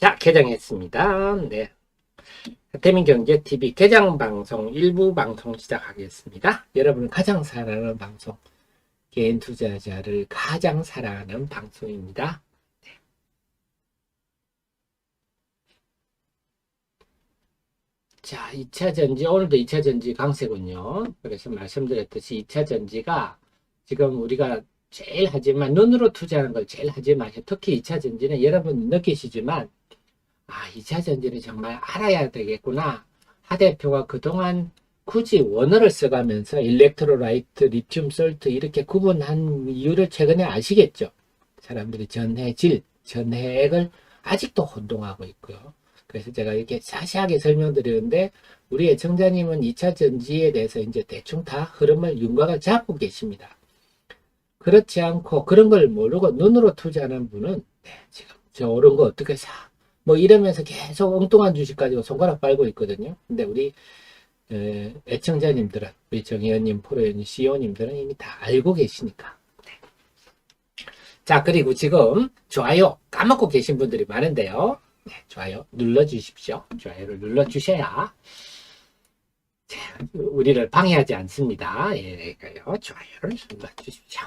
자, 개장했습니다. 네. 태민경제TV 개장방송 일부 방송 시작하겠습니다. 여러분 가장 사랑하는 방송, 개인 투자자를 가장 사랑하는 방송입니다. 자, 2차전지, 오늘도 2차전지 강세군요. 그래서 말씀드렸듯이 2차전지가 지금 우리가 제일 하지만, 눈으로 투자하는 걸 제일 하지 마세요. 특히 2차전지는 여러분 느끼시지만, 2차전지는 정말 알아야 되겠구나. 하 대표가 그동안 굳이 원어를 써가면서 일렉트로라이트, 리튬 솔트 이렇게 구분한 이유를 최근에 아시겠죠? 사람들이 전해질, 전해액을 아직도 혼동하고 있고요. 그래서 제가 이렇게 자세하게 설명드리는데, 우리 애청자님은 2차 전지에 대해서 이제 대충 다 흐름을 윤곽을 잡고 계십니다. 그렇지 않고 그런 걸 모르고 눈으로 투자하는 분은 지금 저 오른 거 어떻게 사? 뭐 이러면서 계속 엉뚱한 주식 가지고 손가락 빨고 있거든요. 근데 우리 애청자님들은, 우리 정의원님, 프로연님, CEO님들은 이미 다 알고 계시니까. 자, 그리고 지금 좋아요 까먹고 계신 분들이 많은데요. 네, 좋아요 눌러주십시오. 좋아요를 눌러주셔야 우리를 방해하지 않습니다. 예, 그러니까요. 좋아요를 눌러주십시오.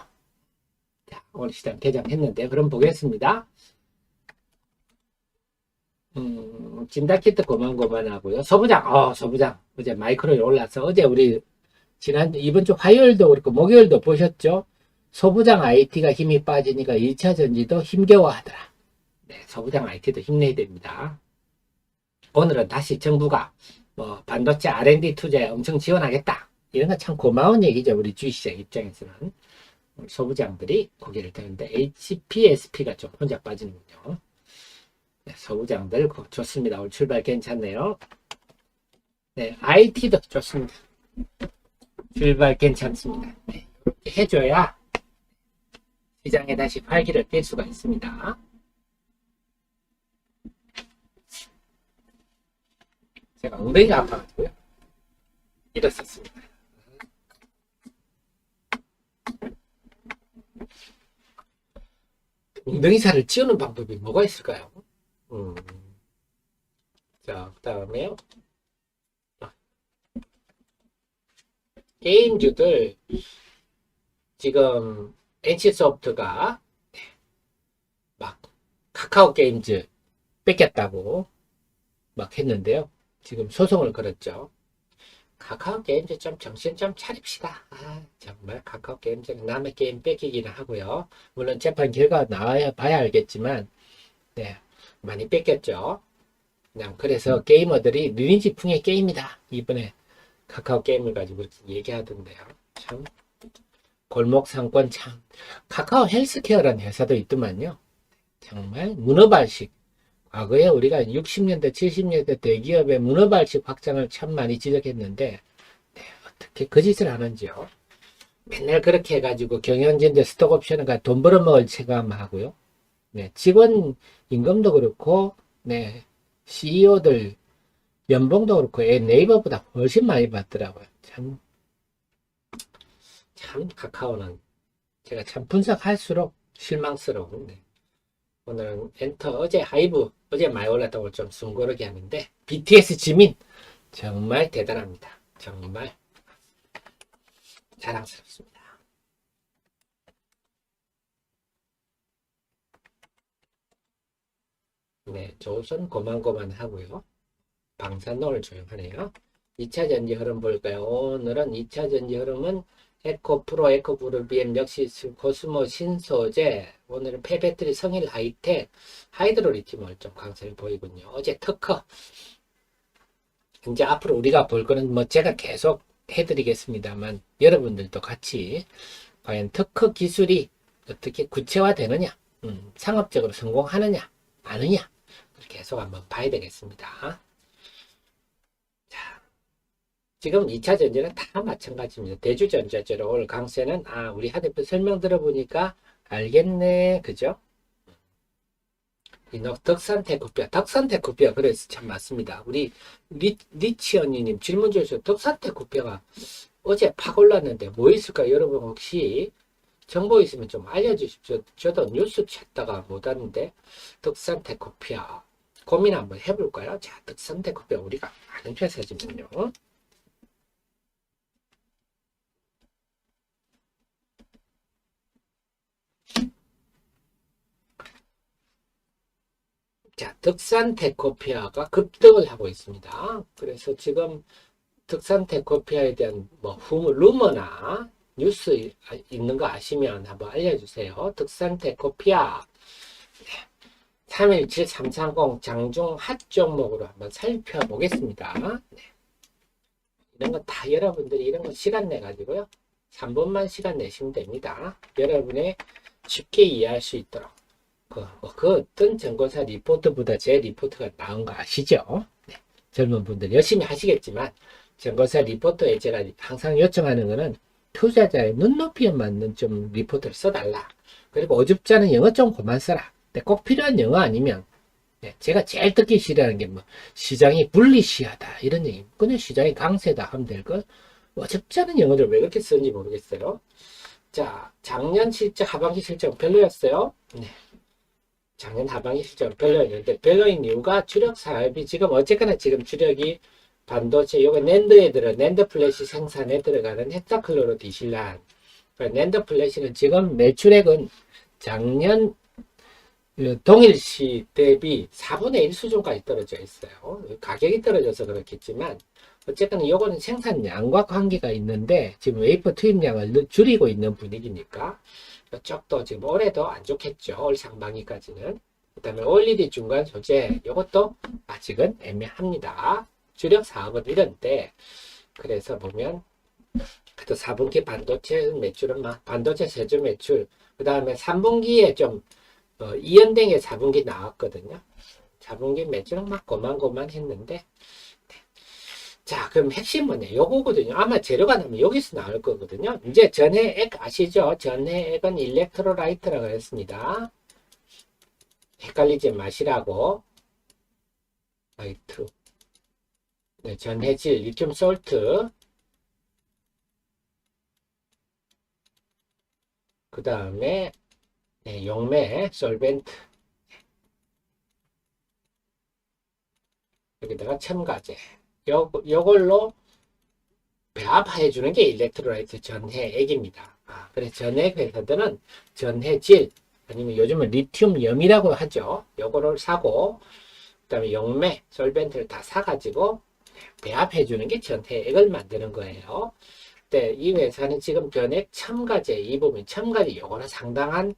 자, 오늘 시장 개장했는데 그럼 보겠습니다. 진다키트 고만고만하고요. 서부장 어제 마이크로에 올라서, 어제 우리 이번 주 화요일도 그렇고 목요일도 보셨죠? 서부장 IT가 힘이 빠지니까 2차 전지도 힘겨워하더라. 네, 서부장 IT도 힘내야 됩니다. 오늘은 다시 정부가 뭐 반도체 R&D 투자에 엄청 지원하겠다. 이런 건 참 고마운 얘기죠. 우리 주식시장 입장에서는. 소부장들이 고개를 드는데 HPSP가 좀 혼자 빠지는군요. 네, 소부장들 좋습니다. 오늘 출발 괜찮네요. 네, IT도 좋습니다. 출발 괜찮습니다. 네, 이렇게 해줘야 시장에 다시 활기를 띨 수가 있습니다. 제가 엉덩이가 아파가지고요. 일었었습니다. 엉덩이 살을 찌우는 방법이 뭐가 있을까요? 자, 그 다음에요. 게임주들, 지금 NC소프트가 막 카카오 게임즈 뺏겼다고 막 했는데요. 지금 소송을 걸었죠. 카카오 게임즈 좀 정신 좀 차립시다. 정말 카카오 게임즈는 남의 게임 뺏기기는 하고요. 물론 재판 결과 나와야 봐야 알겠지만, 네, 많이 뺏겼죠. 그냥 그래서 게이머들이 리니지풍의 게임이다. 이번에 카카오 게임을 가지고 그렇게 얘기하던데요. 참 골목 상권 참. 카카오 헬스케어라는 회사도 있더만요. 정말 문어발식. 과거에 우리가 60년대, 70년대 대기업의 문어발식 확장을 참 많이 지적했는데, 네, 어떻게 그 짓을 하는지요. 맨날 그렇게 해가지고 경영진들 스톡옵션을 돈 벌어먹을 체감하고요. 네, 직원 임금도 그렇고, 네, CEO들 연봉도 그렇고, 네이버보다 훨씬 많이 받더라고요. 참 카카오는 제가 참 분석할수록 실망스러운데, 오늘은 엔터, 어제 하이브, 어제 많이 올랐다고 좀 숨고르게 하는데, BTS 지민 정말 대단합니다. 정말 자랑스럽습니다. 네, 조선 고만고만 하고요. 방산도 오늘 조용하네요. 2차 전지 흐름 볼까요? 오늘은 2차 전지 흐름은 에코프로, 에코브루, BM, 역시 코스모, 신소재, 오늘은 폐배터리, 성일, 하이텍, 하이드로리튬을 좀 강세를 보이군요. 어제 특허, 이제 앞으로 우리가 볼 거는 뭐 제가 계속 해드리겠습니다만, 여러분들도 같이 과연 특허 기술이 어떻게 구체화되느냐, 상업적으로 성공하느냐, 아느냐, 계속 한번 봐야 되겠습니다. 자, 지금 2차 전지는 다 마찬가지입니다. 대주전자재로 오늘 강세는, 우리 하 대표 설명 들어보니까 알겠네. 그죠? 덕산테크피아. 그래서 참 맞습니다. 우리 리치언니님 질문 주셔서 덕산테크피아가 어제 팍 올랐는데 뭐 있을까? 여러분 혹시 정보 있으면 좀 알려주십시오. 저도 뉴스 찾다가 못 왔는데, 덕산테크피아 고민 한번 해볼까요? 자, 득산 테코피아 우리가 아는 회사지만요. 자, 득산 테코피아가 급등을 하고 있습니다. 그래서 지금 득산 테코피아에 대한 뭐 루머나 뉴스 있는 거 아시면 한번 알려주세요. 득산 테코피아 317330 장중 핫 종목으로 한번 살펴보겠습니다. 네. 이런 거 다 여러분들이 이런 거 시간 내 가지고요. 3분만 시간 내시면 됩니다. 여러분의 쉽게 이해할 수 있도록 그 어떤 정보사 리포트보다 제 리포트가 나은 거 아시죠? 네. 젊은 분들 열심히 하시겠지만 정보사 리포트에 제가 항상 요청하는 거는 투자자의 눈높이에 맞는 좀 리포트를 써달라. 그리고 어줍지 않은 영어 좀 그만 써라. 근데 꼭 필요한 영어 아니면 제가 제일 듣기 싫어하는 게 뭐 시장이 불리시하다 이런 얘기. 그냥 시장이 강세다 하면 될 걸. 어줍지 않은 영어를 왜 그렇게 쓰는지 모르겠어요. 자, 작년 실적 하반기 실적 별로였어요. 네. 작년 하반기 실적 별로였는데 별로인 이유가 주력 사업이 지금 어쨌거나 지금 주력이 반도체 요거 낸드 플래시 생산에 들어가는 헥사클로로 디실란. 낸드 플래시는 지금 매출액은 작년 동일시 대비 4분의 1 수준까지 떨어져 있어요. 가격이 떨어져서 그렇겠지만 어쨌든 요거는 생산량과 관계가 있는데 지금 웨이퍼 투입량을 줄이고 있는 분위기니까 이쪽도 지금 올해도 안 좋겠죠. 올 상반기까지는. 그 다음에 OLED 중간 소재 요것도 아직은 애매합니다. 주력 사업은 이런데 그래서 보면 그래도 4분기 반도체 매출은 반도체 세조 매출 그 다음에 3분기에 좀 이연댕의 4분기 나왔거든요. 4분기 매출은 고만고만 했는데 자, 그럼 핵심 뭐냐? 요거거든요. 아마 재료가 나면 여기서 나올 거거든요. 이제 전해액 아시죠? 전해액은 일렉트로라이트라고 했습니다. 헷갈리지 마시라고. 라이트. 네, 전해질, 리튬 솔트. 그 다음에 네, 용매, 솔벤트. 여기다가 첨가제. 요걸로 배합해 주는 게 일렉트로라이트 전해액입니다. 그래서 전해액 회사들은 전해질 아니면 요즘은 리튬염이라고 하죠. 요거를 사고 그다음에 용매, 솔벤트를 다 사가지고 배합해 주는 게 전해액을 만드는 거예요. 근데 이 회사는 지금 전해액 첨가제 이 부분 첨가제 요거는 상당한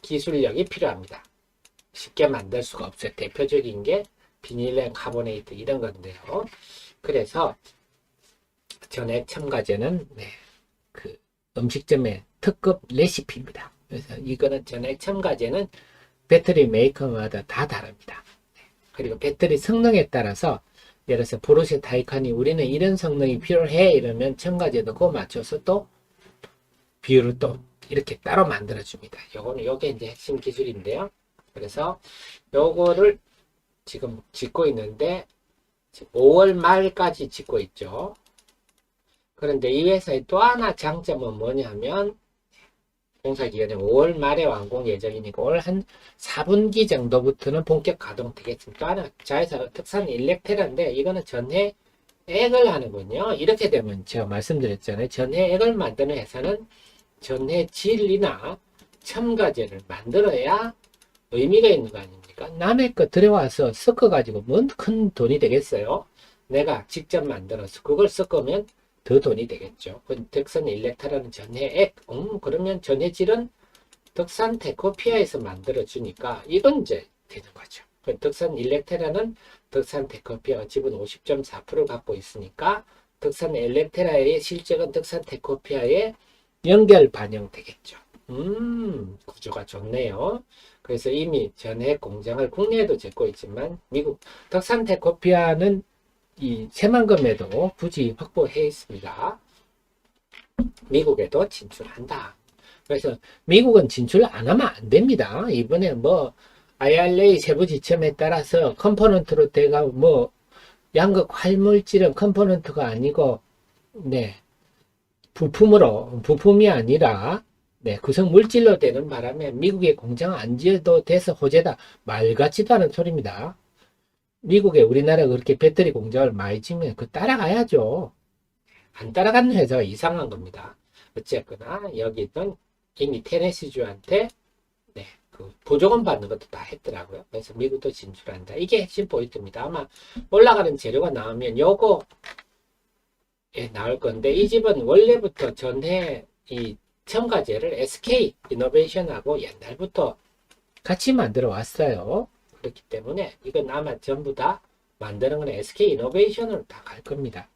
기술력이 필요합니다. 쉽게 만들 수가 없어요. 대표적인 게 비닐렌 카보네이트 이런 건데요. 그래서 전액 첨가제는 그 음식점의 특급 레시피입니다. 그래서 이거는 전액 첨가제는 배터리 메이커마다 다 다릅니다. 그리고 배터리 성능에 따라서 예를 들어서 포르쉐 타이칸이 우리는 이런 성능이 필요해 이러면 첨가제도 그거 맞춰서 또 비율을 또 이렇게 따로 만들어 줍니다. 요게 이제 핵심 기술인데요. 그래서 요거를 지금 짓고 있는데 5월 말까지 짓고 있죠. 그런데 이 회사의 또 하나 장점은 뭐냐면 공사기간이 5월 말에 완공 예정이니까 올 한 4분기 정도부터는 본격 가동 되겠습니다. 또 하나 자회사 특산 일렉테라인데 이거는 전해액을 하는군요. 이렇게 되면 제가 말씀드렸잖아요. 전해액을 만드는 회사는 전해질이나 첨가제를 만들어야 의미가 있는 거 아닙니까? 남의 거 들여와서 섞어가지고 뭔 큰 돈이 되겠어요? 내가 직접 만들어서 그걸 섞으면 더 돈이 되겠죠. 덕산 일렉트라는 전해액, 그러면 전해질은 덕산 테코피아에서 만들어주니까 이건 이제 되는 거죠. 덕산 일렉트라는 덕산 테코피아가 지분 50.4%를 갖고 있으니까 덕산 일렉트라의 실적은 덕산 테코피아에 연결 반영되겠죠. 구조가 좋네요. 그래서 이미 전해액 공장을 국내에도 짓고 있지만 미국 덕산 테코피아는 이 새만금에도 부지 확보해 있습니다. 미국에도 진출한다. 그래서 미국은 진출 안 하면 안 됩니다. 이번에 뭐 IRA 세부 지침에 따라서 컴포넌트로 돼가 뭐 양극 활물질은 컴포넌트가 아니고 부품이 아니라 구성 물질로 되는 바람에 미국의 공장 안 지어도 돼서 호재다. 말 같지도 않은 소리입니다. 미국에 우리나라가 그렇게 배터리 공장을 많이 짓면 그 따라가야죠. 안 따라가는 회사가 이상한 겁니다. 어쨌거나 여기는 이미 테네시주한테 네, 그 보조금 받는 것도 다 했더라고요. 그래서 미국도 진출한다. 이게 핵심 포인트입니다. 아마 올라가는 재료가 나오면 요거 나올 건데 이 집은 원래부터 전에 이 첨가제를 SK 이노베이션하고 옛날부터 같이 만들어 왔어요. 그렇기 때문에 이건 아마 전부 다 만드는 건 SK 이노베이션으로 다 갈 겁니다.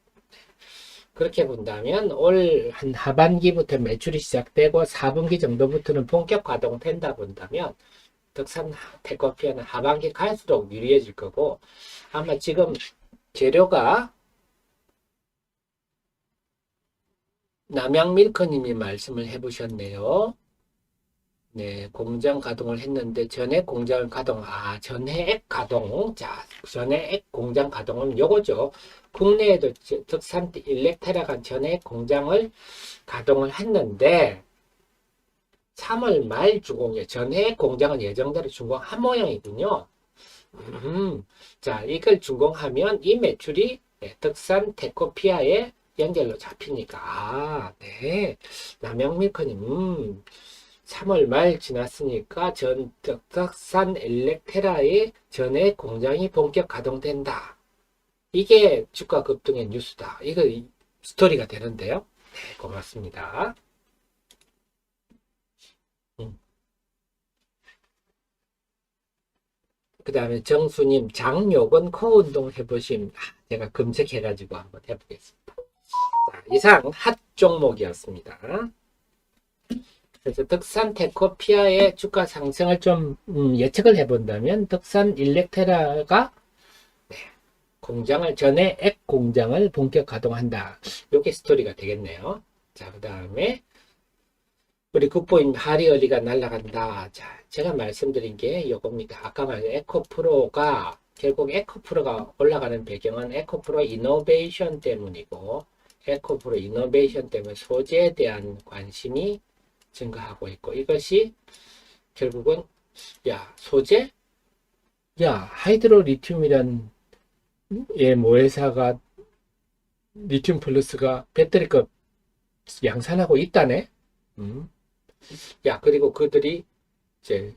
그렇게 본다면 올 한 하반기부터 매출이 시작되고 4분기 정도부터는 본격 가동된다 본다면 덕산 테크피아는 하반기 갈수록 유리해질 거고 아마 지금 재료가 남양밀크님이 말씀을 해보셨네요. 네, 공장 가동을 했는데 전액 공장을 전액 가동. 자, 전액 공장 가동은 요거죠. 국내에도 덕산 일렉테라가 전액 공장을 가동을 했는데 3월 말 준공에 전액 공장은 예정대로 준공한 모양이군요. 자, 이걸 준공하면 이 매출이 덕산 테코피아의 연결로 잡히니까 네, 남양밀크님 3월 말 지났으니까 덕산 엘렉테라의 전액 공장이 본격 가동된다. 이게 주가 급등의 뉴스다. 이거 스토리가 되는데요. 네, 고맙습니다. 그 다음에 정수님, 장요건 코 운동 해보심. 제가 검색해가지고 한번 해보겠습니다. 자, 이상 핫 종목이었습니다. 그래서 덕산 테코피아의 주가 상승을 좀 예측을 해본다면 덕산 일렉테라가 공장을 전에 액 공장을 본격 가동한다. 이게 스토리가 되겠네요. 자, 그 다음에 우리 국보인 하리얼리가 날아간다. 자, 제가 말씀드린 게 이겁니다. 아까 말한 에코프로가 결국 에코프로가 올라가는 배경은 에코프로 이노베이션 때문이고 에코프로 이노베이션 때문에 소재에 대한 관심이 증가하고 있고 이것이 결국은 소재? 하이드로 리튬이란 모회사가 리튬 플러스가 배터리값 양산하고 있다네. 그리고 그들이 이제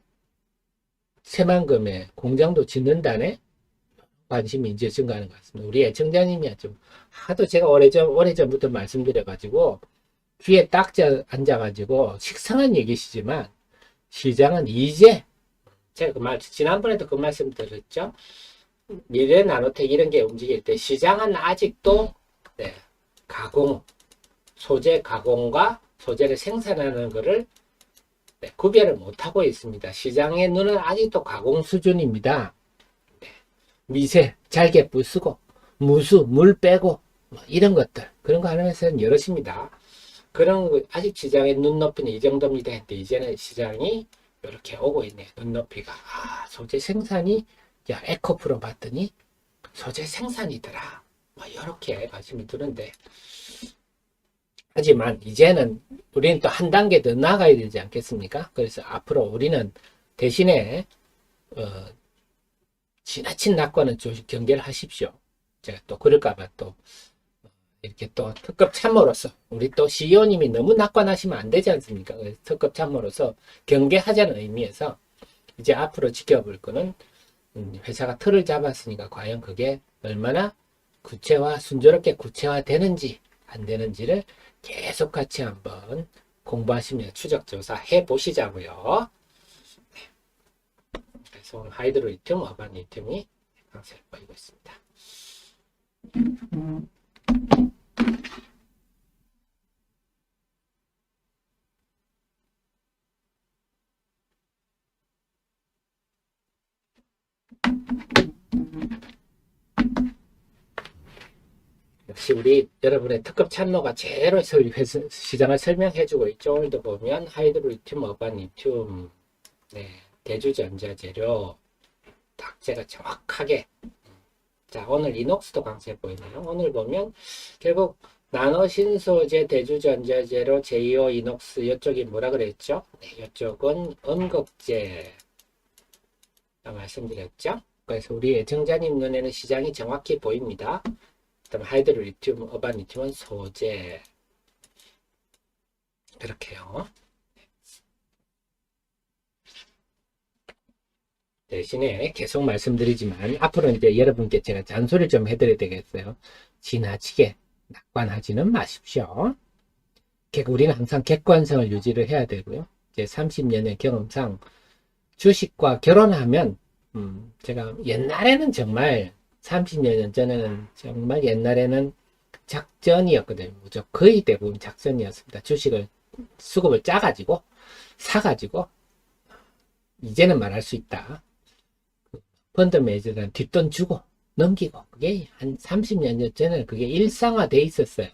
새만금에 공장도 짓는다네. 관심이 이제 증가하는 것 같습니다. 우리 애청자님이 좀 하도 제가 오래전부터 말씀드려가지고 귀에 딱 앉아가지고 식상한 얘기시지만 시장은 이제 제가 지난번에도 그 말씀 드렸죠. 미래 나노텍 이런 게 움직일 때 시장은 아직도 소재 가공과 소재를 생산하는 것을 구별을 못하고 있습니다. 시장의 눈은 아직도 가공 수준입니다. 미세, 잘게 부수고 무수, 물 빼고 이런 것들 그런 거 하는 회사는 여럿입니다. 그런 거 아직 시장의 눈높이는 이 정도입니다. 근데 이제는 시장이 이렇게 오고 있네요. 눈높이가 소재 생산이 에코프로 봤더니 소재 생산이더라. 이렇게 말씀이 드는데 하지만 이제는 우리는 또 한 단계 더 나가야 되지 않겠습니까? 그래서 앞으로 우리는 대신에 지나친 낙관은 좀 경계를 하십시오. 제가 또 그럴까봐 또 이렇게 또 특급 참모로서 우리 또 CEO님이 너무 낙관하시면 안 되지 않습니까? 그래서 특급 참모로서 경계하자는 의미에서 이제 앞으로 지켜볼 거는 회사가 틀을 잡았으니까 과연 그게 얼마나 순조롭게 구체화되는지 안 되는지를 계속 같이 한번 공부하시며 추적조사 해보시자고요. 그래서 오늘 하이드로리튬, 어바니튬이 강세를 보이고 있습니다. 역시 우리 여러분의 특급 참모가 제대로 시장을 설명해주고 있죠. 오늘도 보면 하이드로리튬, 어바니튬, 대주전자재료 딱 제가 정확하게 자 오늘 이녹스도 강세 보이네요. 오늘 보면 결국 나노신소재, 대주전자재료, 제2호 이녹스 이쪽이 뭐라 그랬죠? 이쪽은 음극재 말씀드렸죠? 그래서 우리 애청자님 눈에는 시장이 정확히 보입니다. 그다음 하이드로리튬, 어바니튬은 소재. 그렇게요. 대신에 계속 말씀드리지만 앞으로 이제 여러분께 제가 잔소리 좀 해드려야 되겠어요. 지나치게 낙관하지는 마십시오. 우리는 항상 객관성을 유지를 해야 되고요. 이제 30년의 경험상 주식과 결혼하면 제가 옛날에는 정말 30년 전에는 정말 옛날에는 작전이었거든요. 거의 대부분 작전이었습니다. 주식을 수급을 짜가지고 사가지고 이제는 말할 수 있다. 펀드 매니저들은 뒷돈 주고 넘기고 그게 한 30년 전에는 그게 일상화돼 있었어요.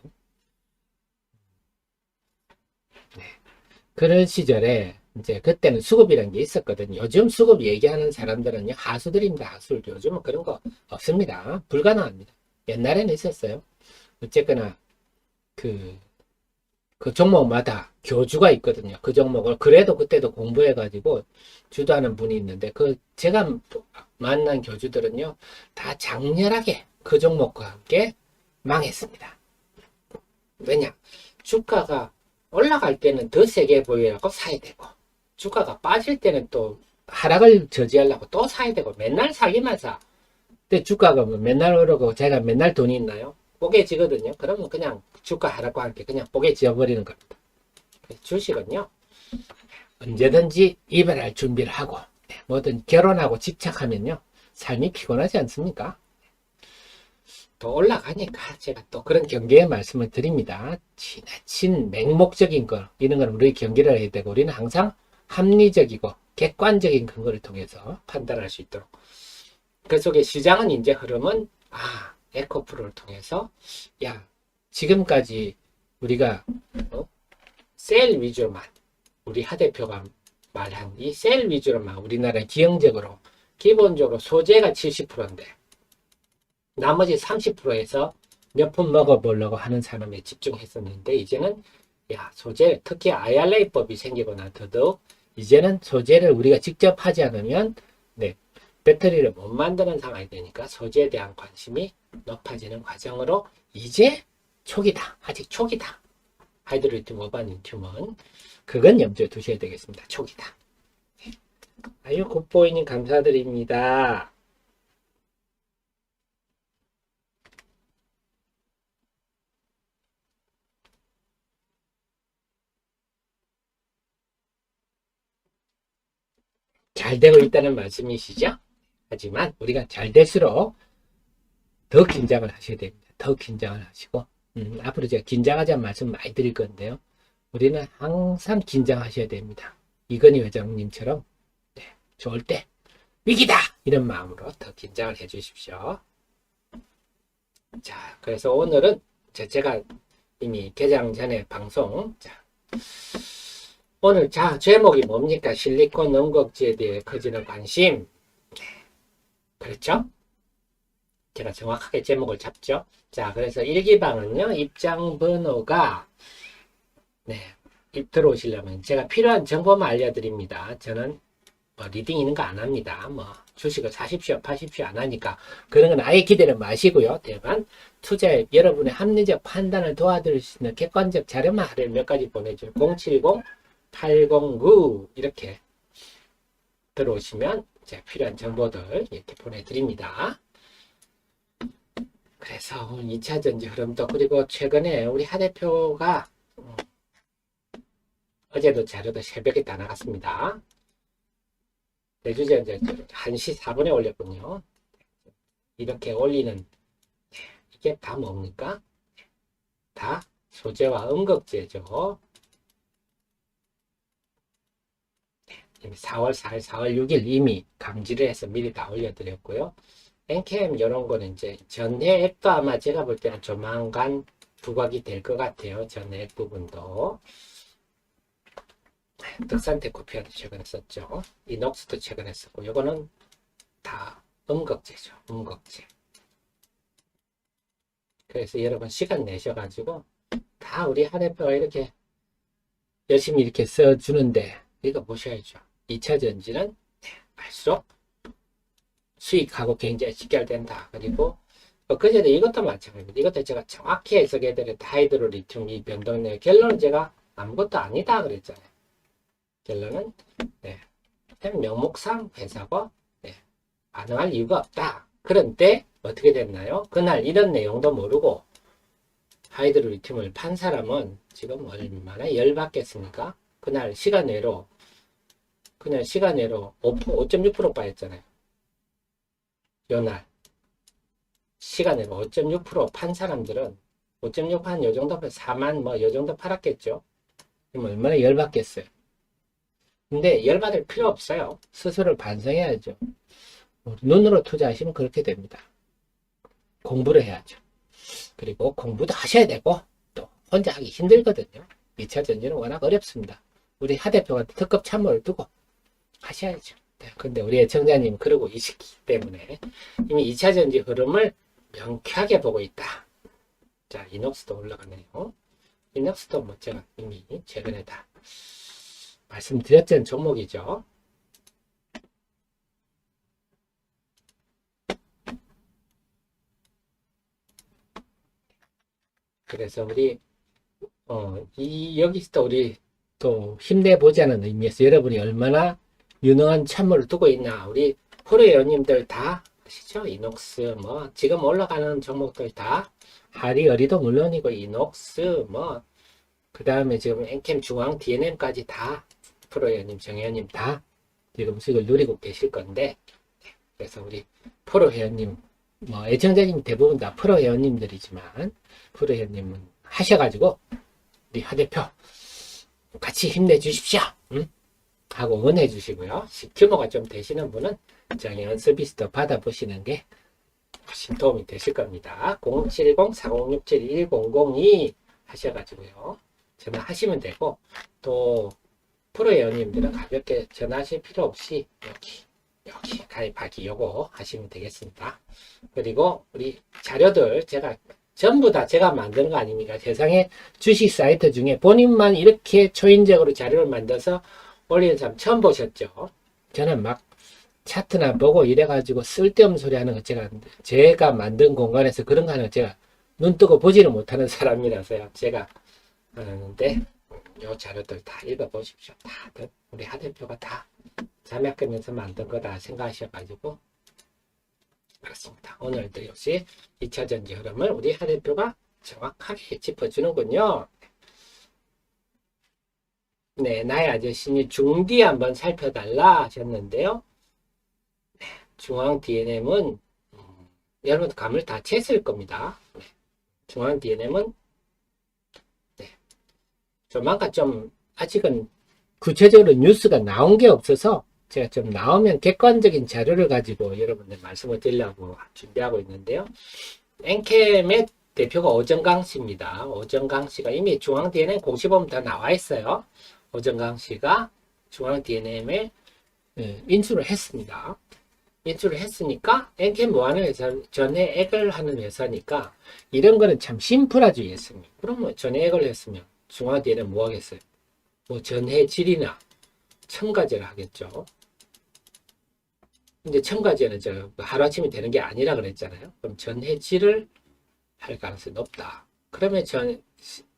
네. 그런 시절에 이제 그때는 수급이라는 게 있었거든요. 요즘 수급 얘기하는 사람들은요 하수들입니다. 하수. 요즘은 그런 거 없습니다. 불가능합니다. 옛날에는 있었어요. 어쨌거나 그 종목마다 교주가 있거든요. 그 종목을 그래도 그때도 공부해가지고 주도하는 분이 있는데 제가 만난 교주들은요 다 장렬하게 그 종목과 함께 망했습니다. 왜냐? 주가가 올라갈 때는 더 세게 보이라고 사야 되고 주가가 빠질 때는 또 하락을 저지하려고 또 사야 되고 맨날 사기만 사. 근데 주가가 뭐 맨날 오르고 제가 맨날 돈이 있나요? 뽀개지거든요. 그러면 그냥 주가 하락과 함께 그냥 뽀개지어버리는 겁니다. 주식은요 언제든지 이별할 준비를 하고 뭐든 결혼하고 집착하면요 삶이 피곤하지 않습니까? 또 올라가니까 제가 또 그런 경계의 말씀을 드립니다. 지나친 맹목적인 거 이런 건 우리 경계를 해야 되고 우리는 항상 합리적이고 객관적인 근거를 통해서 판단할 수 있도록 그 속에 시장은 이제 흐름은 에코프로를 통해서 지금까지 우리가 셀 위주로만 우리 하 대표가 말한 이 셀 위주로만 우리나라 기형적으로 기본적으로 소재가 70%인데 나머지 30%에서 몇 푼 먹어보려고 하는 사람에 집중했었는데 이제는 소재 특히 IRA법이 생기고 나 더더욱 이제는 소재를 우리가 직접 하지 않으면 배터리를 못 만드는 상황이 되니까 소재에 대한 관심이 높아지는 과정으로 이제 초기다. 아직 초기다. 하이드로리튬, 어바니튬은 그건 염두에 두셔야 되겠습니다. 초기다. 아유 굿보이님 감사드립니다. 잘 되고 있다는 말씀이시죠? 하지만 우리가 잘 될수록 더 긴장을 하셔야 됩니다. 더 긴장을 하시고 앞으로 제가 긴장하자는 말씀 많이 드릴 건데요. 우리는 항상 긴장하셔야 됩니다. 이건희 회장님처럼 좋을 때 위기다! 이런 마음으로 더 긴장을 해 주십시오. 자, 그래서 오늘은 제가 이미 개장 전에 방송 오늘 제목이 뭡니까? 실리콘 음극지에 대해 커지는 관심. 그렇죠? 제가 정확하게 제목을 잡죠. 자, 그래서 일기방은요, 입장 번호가, 들어오시려면 제가 필요한 정보만 알려드립니다. 저는 리딩 있는 거 안 합니다. 주식을 사십시오, 파십시오 안 하니까 그런 건 아예 기대는 마시고요. 다만 투자에 여러분의 합리적 판단을 도와드릴 수 있는 객관적 자료만 몇 가지 보내줘요. 070-809 이렇게 들어오시면 제가 필요한 정보들 이렇게 보내드립니다. 그래서 오늘 2차 전지 흐름도 그리고 최근에 우리 하 대표가 어제도 자료도 새벽에 다 나갔습니다. 내주제 1시 4분에 올렸군요. 이렇게 올리는 이게 다 뭡니까? 다 소재와 음극재죠. 4월 4일, 4월 6일 이미 감지를 해서 미리 다 올려드렸고요. NKM 이런 거는 이제 전해 앱도 아마 제가 볼 때는 조만간 부각이 될 것 같아요. 전해 앱 부분도. 덕산테크피아도 최근에 썼죠. 이녹스도 최근에 썼고, 이거는 다 음극재죠. 음극재. 그래서 여러분 시간 내셔가지고 다 우리 한 대표가 이렇게 열심히 이렇게 써주는데 이거 보셔야죠. 2차 전지는 갈수록 수익하고 경제가 직결된다. 그리고 엊그제도 이것도 마찬가지입니다. 이것도 제가 정확히 해석해드렸다. 하이드로리튬 이 변동량 결론은 제가 아무것도 아니다 그랬잖아요. 결론은 네, 명목상 회사가 네, 반응할 이유가 없다. 그런데 어떻게 됐나요? 그날 이런 내용도 모르고 하이드로리튬을 판 사람은 지금 얼마나 열받겠습니까? 그날 시간 외로 그냥 시간 외로 5.6% 빠졌잖아요. 요날 시간 외로 5.6%판 사람들은 5.6판 요 정도 4만 뭐 요 정도 팔았겠죠. 그럼 얼마나 열받겠어요. 근데 열받을 필요 없어요. 스스로를 반성해야죠. 눈으로 투자하시면 그렇게 됩니다. 공부를 해야죠. 그리고 공부도 하셔야 되고 또 혼자 하기 힘들거든요. 2차 전지는 워낙 어렵습니다. 우리 하 대표가 특급 참모를 두고 하셔야죠. 네, 근데 우리 애청자님 그러고 계시기 때문에 이미 2차 전지 흐름을 명쾌하게 보고 있다. 자, 이녹스도 올라가네요. 이녹스도 뭐 제가 이미 최근에 다 말씀드렸던 종목이죠. 그래서 우리 여기서 우리 또 힘내보자는 의미에서 여러분이 얼마나 유능한 참모를 두고 있나 우리 프로회원님들 다 아시죠? 이녹스 뭐 지금 올라가는 종목들 다 하리어리도 물론이고 이녹스 뭐 그 다음에 지금 엔캠 중앙 DNM까지 다 프로회원님 정회원님 다 지금 수익을 누리고 계실 건데 그래서 우리 프로회원님 뭐 애청자님 대부분 다 프로회원님들이지만 프로회원님은 하셔가지고 우리 하 대표 같이 힘내주십시오. 응? 하고 응원해 주시고요. 규모가 좀 되시는 분은 정의원 서비스도 받아보시는 게 훨씬 도움이 되실 겁니다. 070-4067-1002 하셔가지고요. 전화하시면 되고 또 프로회원님들은 가볍게 전화하실 필요 없이 여기 가입하기 요거 하시면 되겠습니다. 그리고 우리 자료들 제가 전부 다 제가 만드는 거 아닙니까? 세상에 주식 사이트 중에 본인만 이렇게 초인적으로 자료를 만들어서 올리는 사람 처음 보셨죠? 저는 막 차트나 보고 이래가지고 쓸데없는 소리 하는 거 제가 만든 공간에서 그런 거 하는 거 제가 눈 뜨고 보지를 못하는 사람이라서요. 제가 하는데 요 자료들 다 읽어보십시오. 다들 우리 하 대표가 다 자맥하면서 만든 거다 생각하셔가지고 그렇습니다. 오늘도 역시 2차 전지 흐름을 우리 하 대표가 정확하게 짚어주는군요. 네, 나의 아저씨니 중디 한번 살펴달라 하셨는데요. 네, 중앙 DNM은 여러분 감을 다 챘을 겁니다. 네, 중앙 DNM은 네, 조만간 좀 아직은 구체적으로 뉴스가 나온 게 없어서 제가 좀 나오면 객관적인 자료를 가지고 여러분들 말씀을 드리려고 준비하고 있는데요. 엔캠의 대표가 오정강 씨입니다. 오정강 씨가 이미 중앙 DNM 공시보험 다 나와 있어요. 오정강 씨가 중앙 DNM에 인수를 했습니다. 인수를 했으니까 엔캠 뭐하는 회사, 전해액을 하는 회사니까 이런 거는 참 심플하죠, 예수님. 그러면 전해액을 했으면 중앙 DNM 뭐 하겠어요? 뭐 전해질이나 첨가제를 하겠죠. 근데 첨가제는 저 하루아침에 되는 게 아니라 그랬잖아요. 그럼 전해질을 할 가능성이 높다. 그러면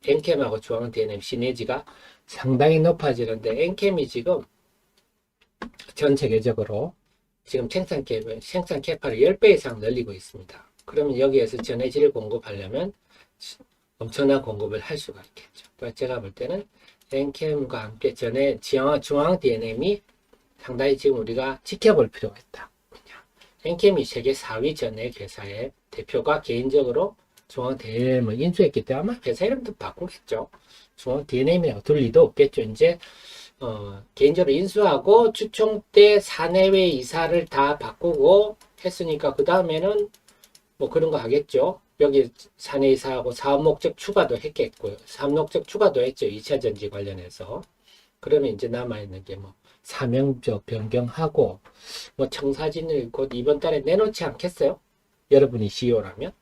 엔캠하고 중앙 DNM 시너지가 상당히 높아지는데 엔캠이 지금 전 세계적으로 지금 생산 캐파를 10배 이상 늘리고 있습니다. 그러면 여기에서 전해질을 공급하려면 엄청난 공급을 할 수가 있겠죠. 그러니까 제가 볼 때는 엔캠과 함께 중앙 DNM이 상당히 지금 우리가 지켜볼 필요가 있다. 엔캠이 세계 4위 전액 회사의 대표가 개인적으로 중앙 DNM을 인수했기 때문에 아마 회사 이름도 바꾸겠죠. 중앙 DNM이라고 둘 리도 없겠죠. 이제 개인적으로 인수하고 추총 때 사내외 이사를 다 바꾸고 했으니까 그 다음에는 뭐 그런 거 하겠죠. 여기 사내 이사하고 사업 목적 추가도 했겠고요. 사업 목적 추가도 했죠. 2차 전지 관련해서. 그러면 이제 남아있는 게 뭐 사명적 변경하고 뭐 청사진을 곧 이번 달에 내놓지 않겠어요? 여러분이 CEO라면.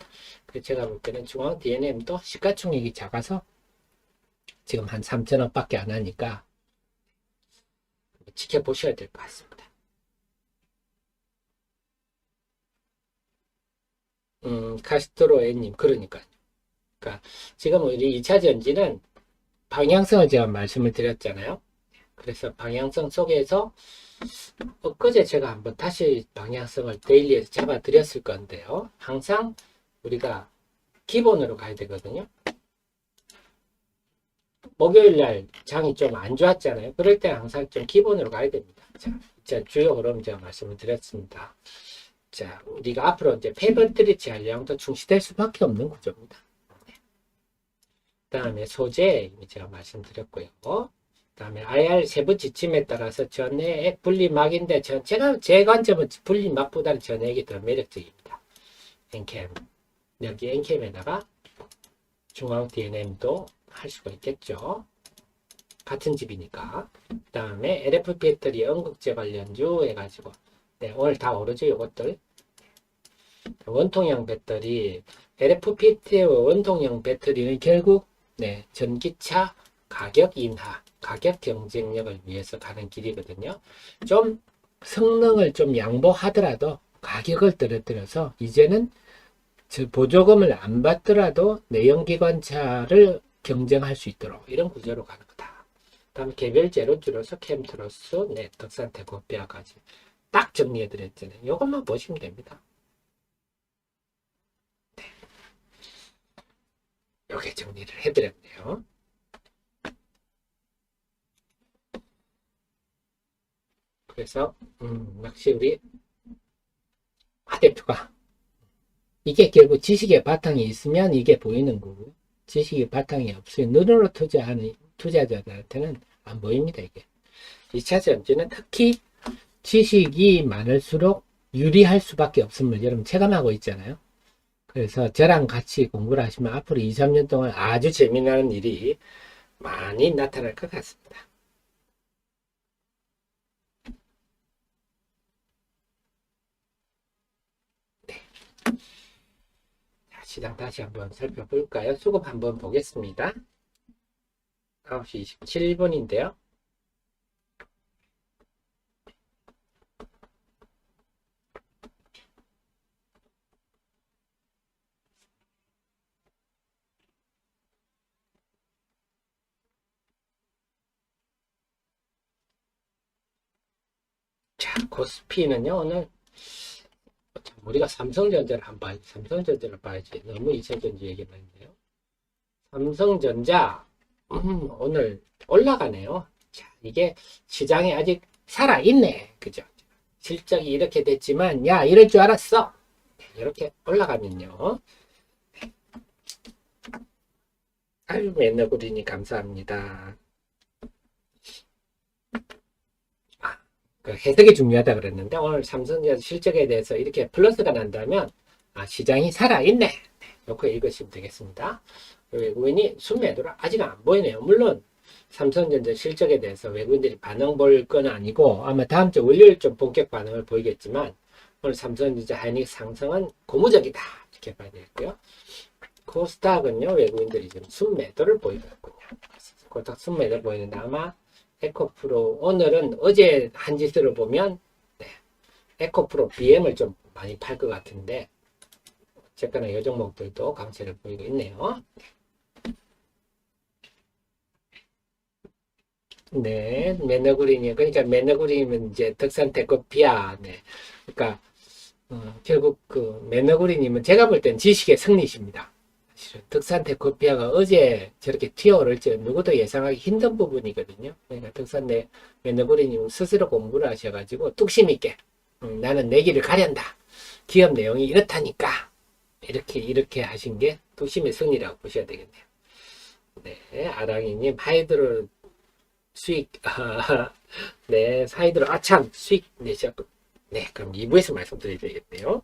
제가 볼 때는 중앙 DNM도 시가총액이 작아서 지금 한 3천억 밖에 안 하니까 지켜보셔야 될 것 같습니다. 카스트로에님, 그러니까요. 그러니까 지금 우리 2차 전지는 방향성을 제가 말씀을 드렸잖아요. 그래서 방향성 속에서 엊그제 제가 한번 다시 방향성을 데일리에서 잡아 드렸을 건데요. 항상 우리가 기본으로 가야 되거든요. 목요일 날 장이 좀 안 좋았잖아요. 그럴 때 항상 좀 기본으로 가야 됩니다. 자, 주요 흐름 제가 말씀을 드렸습니다. 자, 우리가 앞으로 이제 페이버트리 전략도 중시될 수밖에 없는 구조입니다. 그 다음에 소재 이미 제가 말씀드렸고요. 그 다음에 IR 세부 지침에 따라서 전액 분리막인데 제가 제 관점은 분리막보다는 전액이 더 매력적입니다. 엔캠 여기 엔캠에다가 중앙 DNM도 할 수가 있겠죠. 같은 집이니까. 그 다음에 LF 배터리 연극제 관련주 해가지고 네, 오늘 다 오르죠. 이것들 원통형 배터리 LFPT와 원통형 배터리는 결국 네, 전기차 가격 인하, 가격 경쟁력을 위해서 가는 길이거든요. 좀 성능을 좀 양보하더라도 가격을 떨어뜨려서 이제는 보조금을 안 받더라도 내연기관차를 경쟁할 수 있도록 이런 구조로 가는 거다. 다음 개별 제로 줄여서 캠트로스, 네, 덕산테 고피아까지 딱 정리해 드렸잖아요. 이것만 보시면 됩니다. 네. 이렇게 정리를 해 드렸네요. 그래서 역시 우리 하 대표가 이게 결국 지식의 바탕이 있으면 이게 보이는 거고요. 지식의 바탕이 없으면 눈으로 투자하는 투자자들한테는 안 보입니다. 이게 2차 전지는 특히 지식이 많을수록 유리할 수밖에 없음을 여러분 체감하고 있잖아요. 그래서 저랑 같이 공부를 하시면 앞으로 2, 3년 동안 아주 재미나는 일이 많이 나타날 것 같습니다. 네. 자, 시장 다시 한번 살펴볼까요? 수급 한번 보겠습니다. 9시 27분인데요. 자, 코스피는요, 오늘 우리가 삼성전자를 한번 봐야지. 삼성전자를 봐야지. 너무 2차전지 얘기만 했네요. 삼성전자, 오늘 올라가네요. 자, 이게 시장에 아직 살아있네. 그죠? 실적이 이렇게 됐지만, 야, 이럴 줄 알았어. 이렇게 올라가면요. 아유, 맨너구리니 감사합니다. 그 해석이 중요하다 그랬는데 오늘 삼성전자 실적에 대해서 이렇게 플러스가 난다면 시장이 살아있네. 이렇게 읽으시면 되겠습니다. 외국인이 순매도를 아직 안 보이네요. 물론 삼성전자 실적에 대해서 외국인들이 반응 볼 건 아니고 아마 다음 주 월요일 좀 본격 반응을 보이겠지만 오늘 삼성전자 하이닉스 상승은 고무적이다. 이렇게 봐야 되겠고요. 코스닥은요 외국인들이 지금 순매도를 보이고 있군요. 코스닥 순매도를 보이는데 아마 에코프로 오늘은 어제 한 짓으로 보면 네, 에코프로 BM을 좀 많이 팔 것 같은데 어쨌거나 이 종목들도 강세를 보이고 있네요. 네, 매너그린이 그러니까 매너그린은 이제 덕산테크피아 네, 그러니까 결국 그 매너그린님은 제가 볼 땐 지식의 승리십니다. 덕산테크피아가 어제 저렇게 튀어오를 줄 누구도 예상하기 힘든 부분이거든요. 그러니까 덕산대 매너구리님 스스로 공부를 하셔가지고 뚝심 있게 나는 내 길을 가련다. 기업 내용이 이렇다니까 이렇게 하신 게 뚝심의 승리라고 보셔야 되겠네요. 네, 아랑이님 하이드로 수익 네, 하이드로 아참 수익 내셨고 네, 그럼 2부에서 말씀드려야 되겠네요.